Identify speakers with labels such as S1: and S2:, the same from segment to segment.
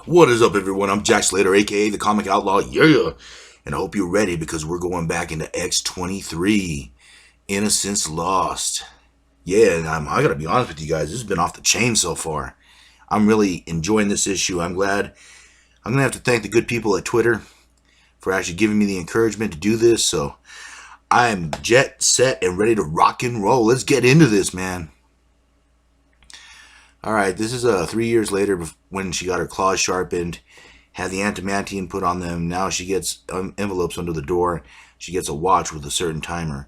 S1: What is up, everyone? I'm Jack Slater, aka the Comic Outlaw, yeah! And I hope you're ready because we're going back into X-23, Innocence Lost. Yeah, and I gotta be honest with you guys, this has been off the chain so far. I'm really enjoying this issue. I'm glad. I'm gonna have to thank the good people at Twitter for actually giving me the encouragement to do this, so I'm jet set and ready to rock and roll. Let's get into this, man. Alright, this is 3 years later when she got her claws sharpened, had the antimantine put on them. Now she gets envelopes under the door. She gets a watch with a certain timer.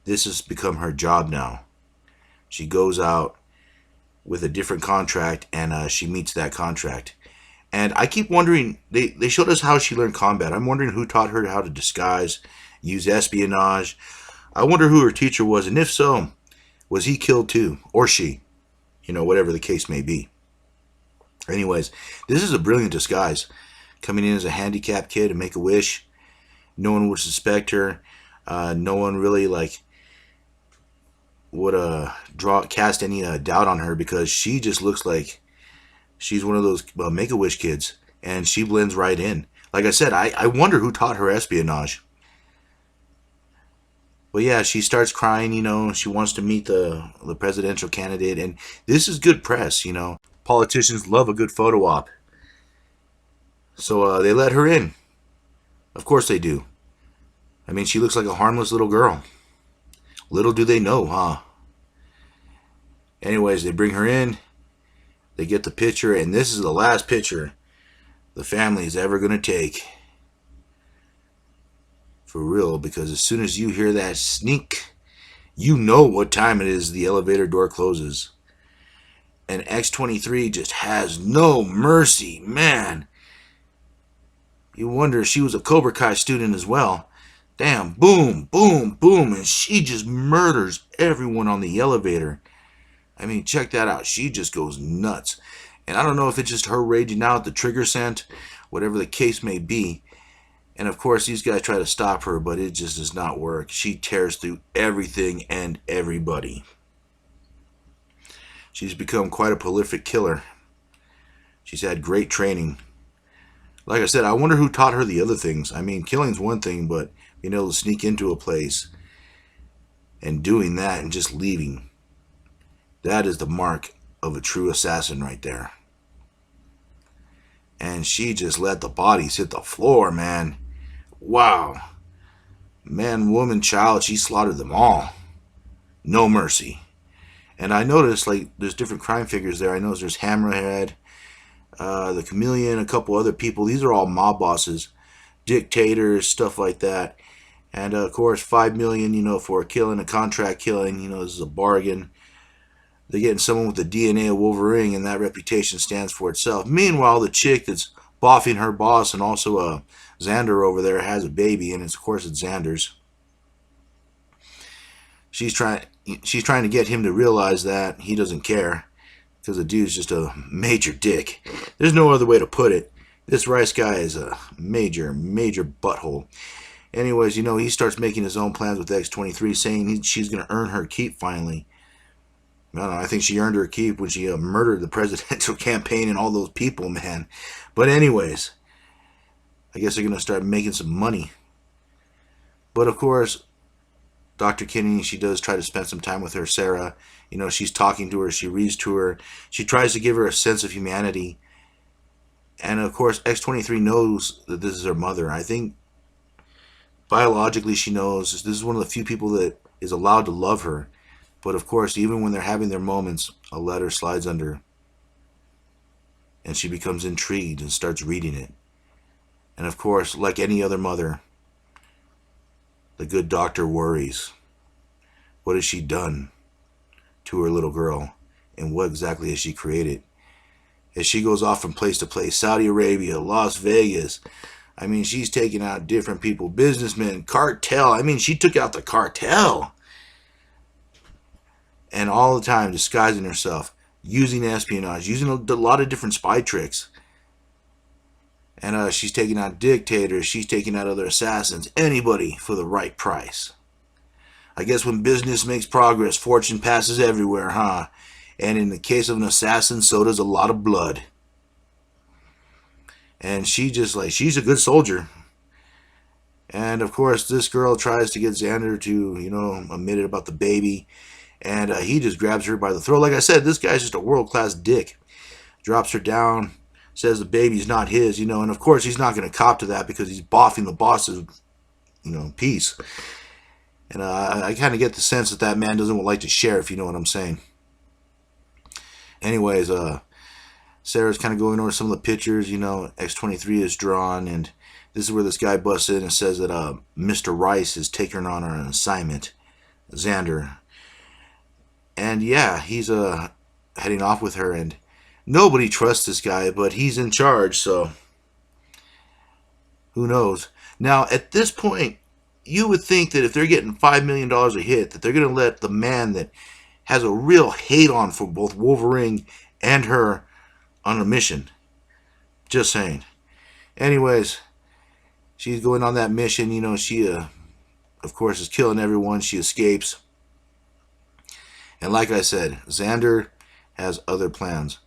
S1: This has become her job now. She goes out with a different contract and she meets that contract. And I keep wondering, they showed us how she learned combat. I'm wondering who taught her how to disguise, use espionage. I wonder who her teacher was, and if so, was he killed too? Or she? You know, whatever the case may be. Anyways, this is a brilliant disguise. Coming in as a handicapped kid to make a wish. No one would suspect her. No one really would cast any doubt on her because she just looks like she's one of those make-a-wish kids, and she blends right in. Like I said, I wonder who taught her espionage. But yeah, she starts crying, you know, she wants to meet the presidential candidate, and this is good press, you know. Politicians love a good photo op. So they let her in. Of course they do. I mean, she looks like a harmless little girl. Little do they know, huh? Anyways, they bring her in. They get the picture, and this is the last picture the family is ever going to take. For real, because as soon as you hear that sneak, you know what time it is. The elevator door closes. And X-23 just has no mercy, man. You wonder if she was a Cobra Kai student as well. Damn, boom, boom, boom, and she just murders everyone on the elevator. I mean, check that out. She just goes nuts. And I don't know if it's just her raging out, the trigger scent, whatever the case may be. And of course, these guys try to stop her, but it just does not work. She tears through everything and everybody. She's become quite a prolific killer. She's had great training. Like I said, I wonder who taught her the other things. I mean, killing's one thing, but being able to sneak into a place and doing that and just leaving, that is the mark of a true assassin right there. And she just let the bodies hit the floor, man. Wow. Man, woman, child, she slaughtered them all. No mercy. And I noticed, like, there's different crime figures there. I noticed there's Hammerhead, the Chameleon, a couple other people. These are all mob bosses, dictators, stuff like that. And, of course, $5 million, you know, for a killing, a contract killing. You know, this is a bargain. They're getting someone with the DNA of Wolverine, and that reputation stands for itself. Meanwhile, the chick that's boffing her boss and also Xander over there has a baby, and of course it's Xander's. She's trying to get him to realize that he doesn't care because the dude's just a major dick. There's no other way to put it. This Rice guy is a major, major butthole. Anyways, you know, he starts making his own plans with X-23, saying she's going to earn her keep finally. I don't know, I think she earned her keep when she murdered the presidential campaign and all those people, man. But anyways, I guess they're going to start making some money. But of course, Dr. Kinney, she does try to spend some time with her, Sarah. You know, she's talking to her, she reads to her. She tries to give her a sense of humanity. And of course, X-23 knows that this is her mother. I think biologically she knows this is one of the few people that is allowed to love her. But of course, even when they're having their moments, a letter slides under. And she becomes intrigued and starts reading it. And of course, like any other mother, the good doctor worries. What has she done to her little girl? And what exactly has she created? As she goes off from place to place, Saudi Arabia, Las Vegas. I mean, she's taking out different people, businessmen, cartel. I mean, she took out the cartel. And all the time disguising herself, using espionage, using a lot of different spy tricks. And she's taking out dictators, she's taking out other assassins, anybody for the right price. I guess when business makes progress, fortune passes everywhere, huh? And in the case of an assassin, so does a lot of blood. And she just like, she's a good soldier. And of course, this girl tries to get Xander to, admit it about the baby. And he just grabs her by the throat. Like I said, this guy's just a world-class dick. Drops her down, says the baby's not his, and of course he's not going to cop to that because he's boffing the boss's, piece. And I kind of get the sense that that man doesn't like to share, if you know what I'm saying. Anyways, Sarah's kind of going over some of the pictures, X-23 is drawn, and this is where this guy busts in and says that Mr. Rice is taking her on an assignment, Xander. And yeah, he's heading off with her, and nobody trusts this guy, but he's in charge, so who knows. Now, at this point, you would think that if they're getting $5 million a hit, that they're going to let the man that has a real hate on for both Wolverine and her on a mission. Just saying. Anyways, she's going on that mission. She, of course, is killing everyone. She escapes. And like I said, Xander has other plans.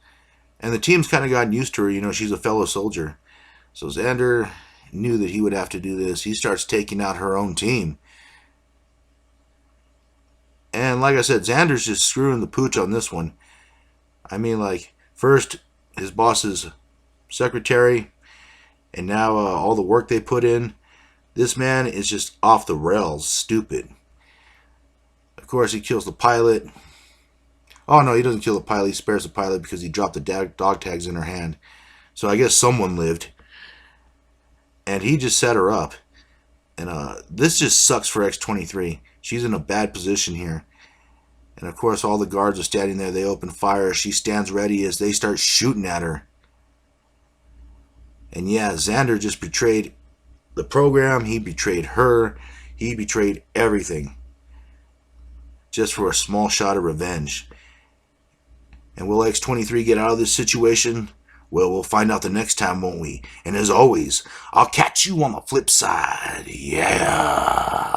S1: And the team's kind of gotten used to her. She's a fellow soldier. So Xander knew that he would have to do this. He starts taking out her own team. And like I said, Xander's just screwing the pooch on this one. I mean, like, first his boss's secretary, and now all the work they put in. This man is just off the rails, stupid. Of course, he kills the pilot. Oh, no, he doesn't kill the pilot. He spares the pilot because he dropped the dog tags in her hand. So I guess someone lived. And he just set her up. And this just sucks for X-23. She's in a bad position here. And of course, all the guards are standing there. They open fire. She stands ready as they start shooting at her. And yeah, Xander just betrayed the program. He betrayed her. He betrayed everything. Just for a small shot of revenge. And will X-23 get out of this situation? Well, we'll find out the next time, won't we? And as always, I'll catch you on the flip side. Yeah.